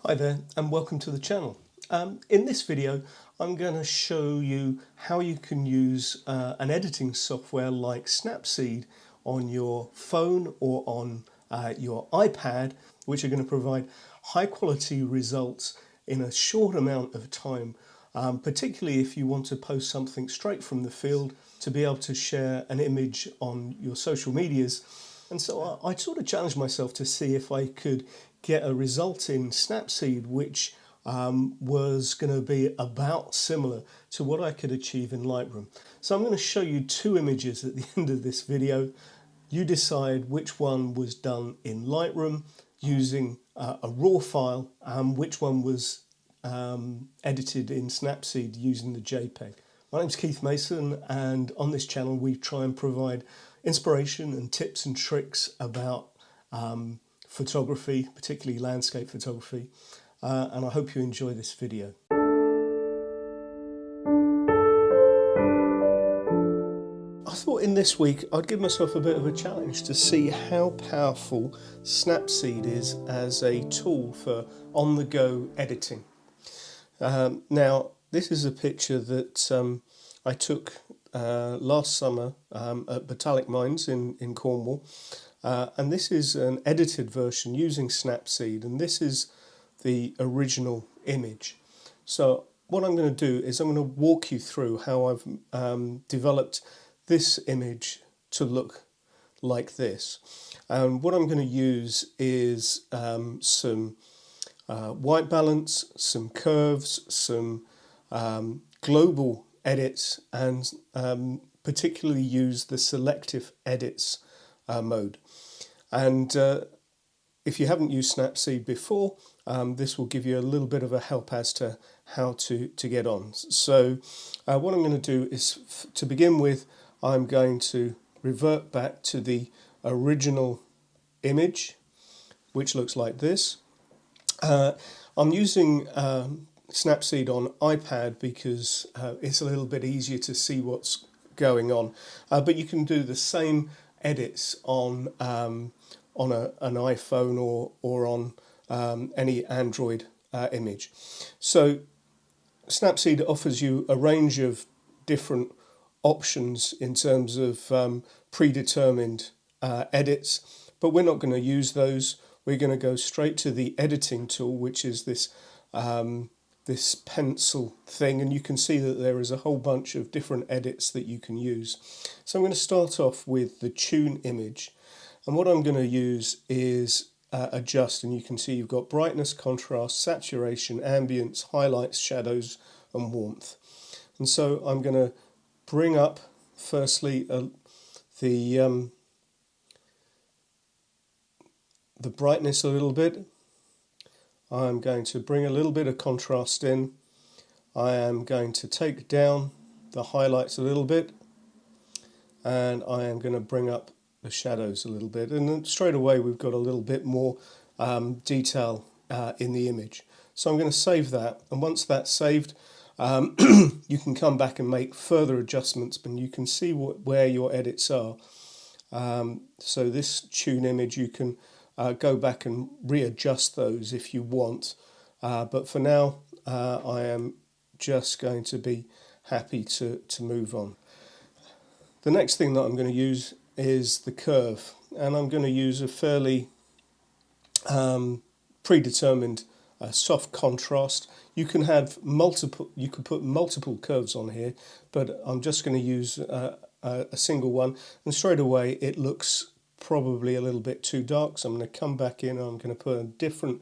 Hi there and welcome to the channel. In this video I'm going to show you how you can use an editing software like Snapseed on your phone or on your iPad, which are going to provide high quality results in a short amount of time, particularly if you want to post something straight from the field to be able to share an image on your social medias. And so I sort of challenged myself to see if I could get a result in Snapseed which was going to be about similar to what I could achieve in Lightroom. So I'm going to show you two images at the end of this video. You decide which one was done in Lightroom using a raw file and which one was edited in Snapseed using the JPEG. My name's Keith Mason, and on this channel we try and provide inspiration and tips and tricks about photography, particularly landscape photography, and I hope you enjoy this video. I thought in this week I'd give myself a bit of a challenge to see how powerful Snapseed is as a tool for on-the-go editing. Now this is a picture that I took last summer at Botallack mines in Cornwall. And this is an edited version using Snapseed, and this is the original image. So what I'm going to do is I'm going to walk you through how I've developed this image to look like this. And what I'm going to use is some white balance, some curves, some global edits, and particularly use the selective edits mode. And if you haven't used Snapseed before, this will give you a little bit of a help as to how to get on. So what I'm going to do is, to begin with, I'm going to revert back to the original image, which looks like this. I'm using Snapseed on iPad because it's a little bit easier to see what's going on, but you can do the same edits on an iPhone or on any Android image. So Snapseed offers you a range of different options in terms of predetermined edits, but we're not going to use those. We're going to go straight to the editing tool, which is this this pencil thing, and you can see that there is a whole bunch of different edits that you can use. So I'm going to start off with the tune image, and what I'm going to use is adjust, and you can see you've got brightness, contrast, saturation, ambience, highlights, shadows and warmth. And so I'm going to bring up firstly the brightness a little bit. I'm going to bring a little bit of contrast in. I am going to take down the highlights a little bit, and I am going to bring up the shadows a little bit, and then straight away we've got a little bit more detail in the image. So I'm going to save that, and once that's saved, you can come back and make further adjustments, but you can see where your edits are. So this tune image, you can go back and readjust those if you want, but for now I am just going to be happy to move on. The next thing that I'm going to use is the curve, and I'm going to use a fairly predetermined soft contrast. You can have multiple, you could put multiple curves on here, but I'm just going to use a single one, and straight away it looks probably a little bit too dark, so I'm going to come back in and I'm going to put a different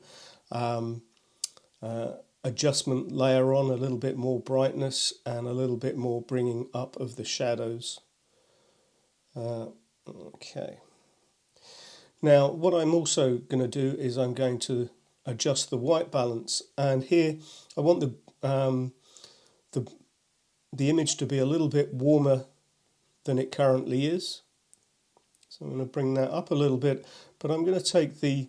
adjustment layer on, a little bit more brightness and a little bit more bringing up of the shadows. Okay. Now what I'm also going to do is I'm going to adjust the white balance, and here I want the image to be a little bit warmer than it currently is. So I'm going to bring that up a little bit, but I'm going to take the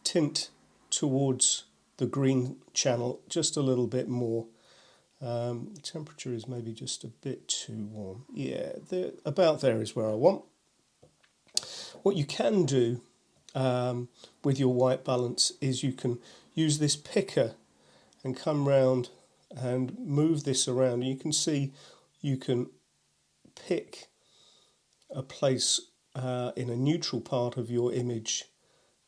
tint towards the green channel just a little bit more. The temperature is maybe just a bit too warm. Yeah, about there is where I want. What you can do with your white balance is you can use this picker and come round and move this around. You can see you can pick a place in a neutral part of your image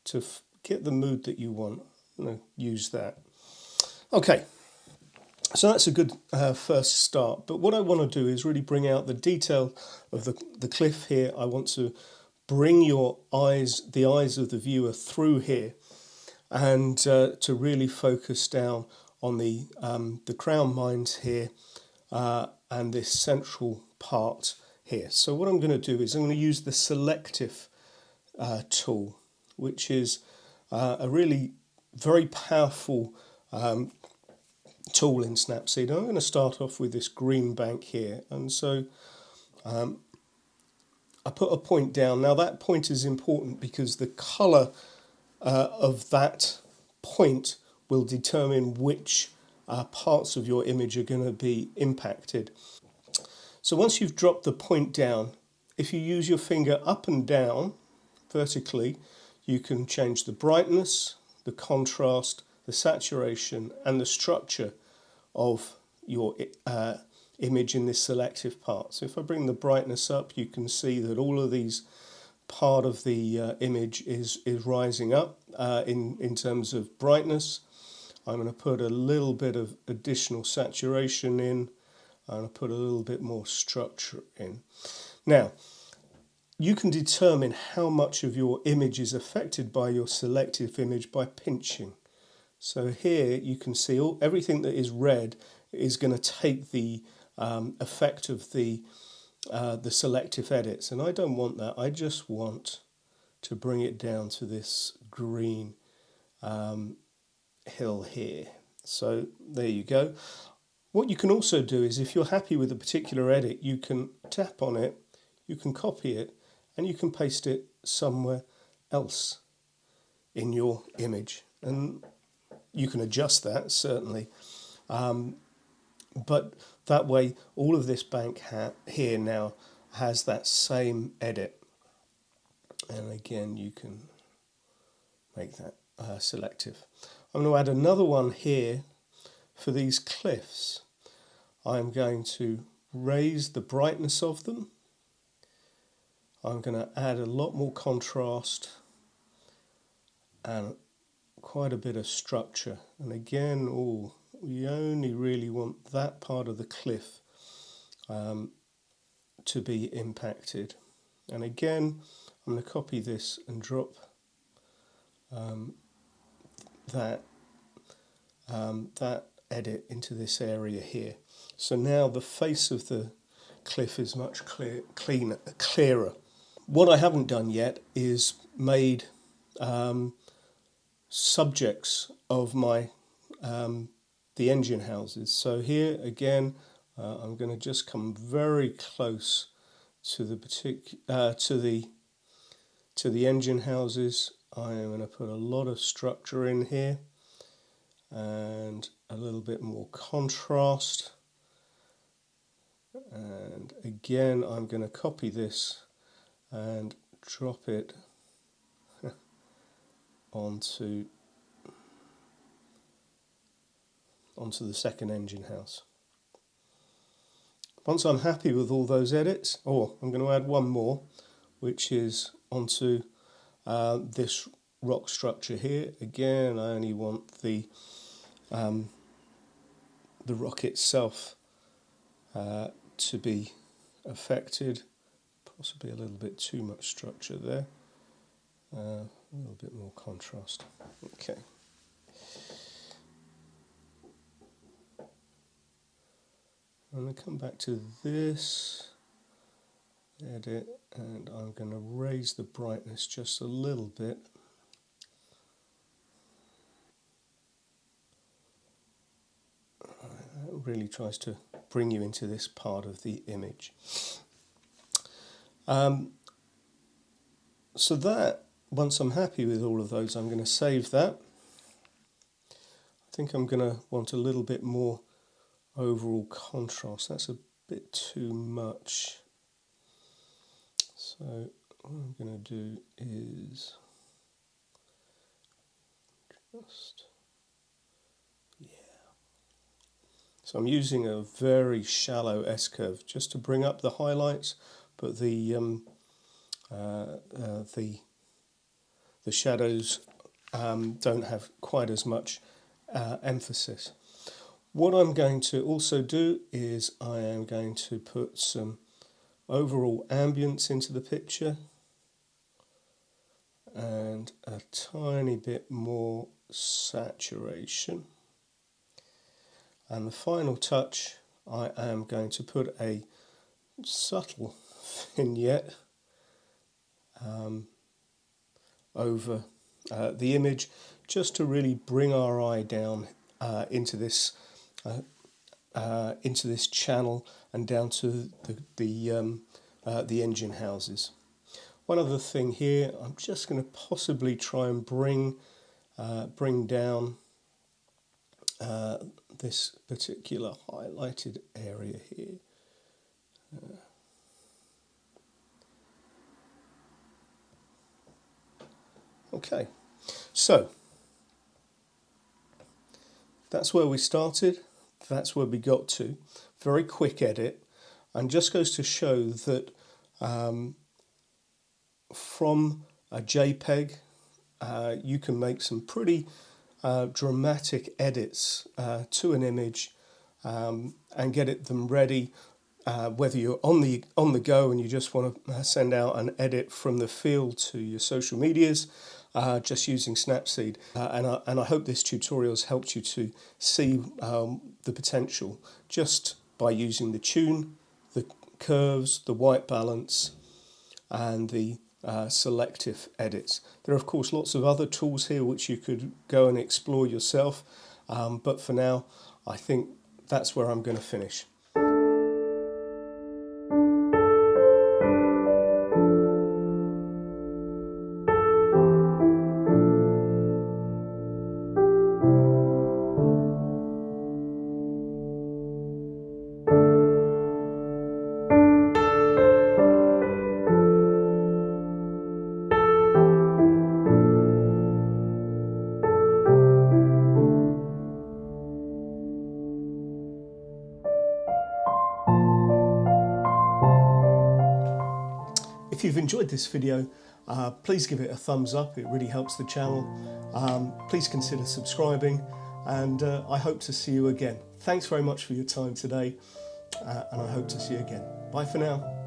to get the mood that you want. I'm going to use that. Okay, so that's a good first start, but what I want to do is really bring out the detail of the cliff here. I want to bring your eyes, the eyes of the viewer through here, and to really focus down on the crown mines here and this central part here. So what I'm going to do is I'm going to use the Selective tool, which is a really very powerful tool in Snapseed. I'm going to start off with this green bank here, and so I put a point down. Now that point is important because the colour of that point will determine which parts of your image are going to be impacted. So once you've dropped the point down, if you use your finger up and down vertically, you can change the brightness, the contrast, the saturation and the structure of your image in this selective part. So if I bring the brightness up, you can see that all of these part of the image is rising up in terms of brightness. I'm going to put a little bit of additional saturation in. I'm going to put a little bit more structure in. Now, you can determine how much of your image is affected by your selective image by pinching. So here you can see everything that is red is going to take the effect of the selective edits, and I don't want that. I just want to bring it down to this green hill here. So there you go. What you can also do is, if you're happy with a particular edit, you can tap on it, you can copy it, and you can paste it somewhere else in your image. And you can adjust that, certainly. But that way, all of this bank here now has that same edit. And again, you can make that selective. I'm going to add another one here for these cliffs. I'm going to raise the brightness of them. I'm going to add a lot more contrast and quite a bit of structure. And again, we only really want that part of the cliff to be impacted. And again, I'm going to copy this and drop that edit into this area here. So now the face of the cliff is much clearer. What I haven't done yet is made subjects of my the engine houses. So here again, I'm going to just come very close to the to the engine houses. I am going to put a lot of structure in here and a little bit more contrast. And again, I'm going to copy this and drop it onto the second engine house. Once I'm happy with all those edits, I'm going to add one more, which is onto this rock structure here. Again, I only want the rock itself to be affected. Possibly a little bit too much structure there. A little bit more contrast. Okay. I'm going to come back to this edit and I'm going to raise the brightness just a little bit. That really tries to bring you into this part of the image. So that, once I'm happy with all of those, I'm going to save that. I think I'm going to want a little bit more overall contrast. That's a bit too much. So what I'm going to do is Just, yeah. So I'm using a very shallow S-curve just to bring up the highlights, but the shadows don't have quite as much emphasis. What I'm going to also do is I am going to put some overall ambience into the picture and a tiny bit more saturation. And the final touch, I am going to put a subtle vignette over the image, just to really bring our eye down into this channel and down to the engine houses. One other thing here, I'm just going to possibly try and bring down this particular highlighted area here. Okay, so that's where we started, that's where we got to. Very quick edit, and just goes to show that from a JPEG you can make some pretty dramatic edits to an image and get them ready, whether you're on the go and you just want to send out an edit from the field to your social medias, just using Snapseed. And I hope this tutorial has helped you to see the potential just by using the tune, the curves, the white balance, and the selective edits. There are of course lots of other tools here which you could go and explore yourself, but for now I think that's where I'm going to finish. If you've enjoyed this video, please give it a thumbs up, it really helps the channel. Please consider subscribing, and I hope to see you again. Thanks very much for your time today, and I hope to see you again. Bye for now.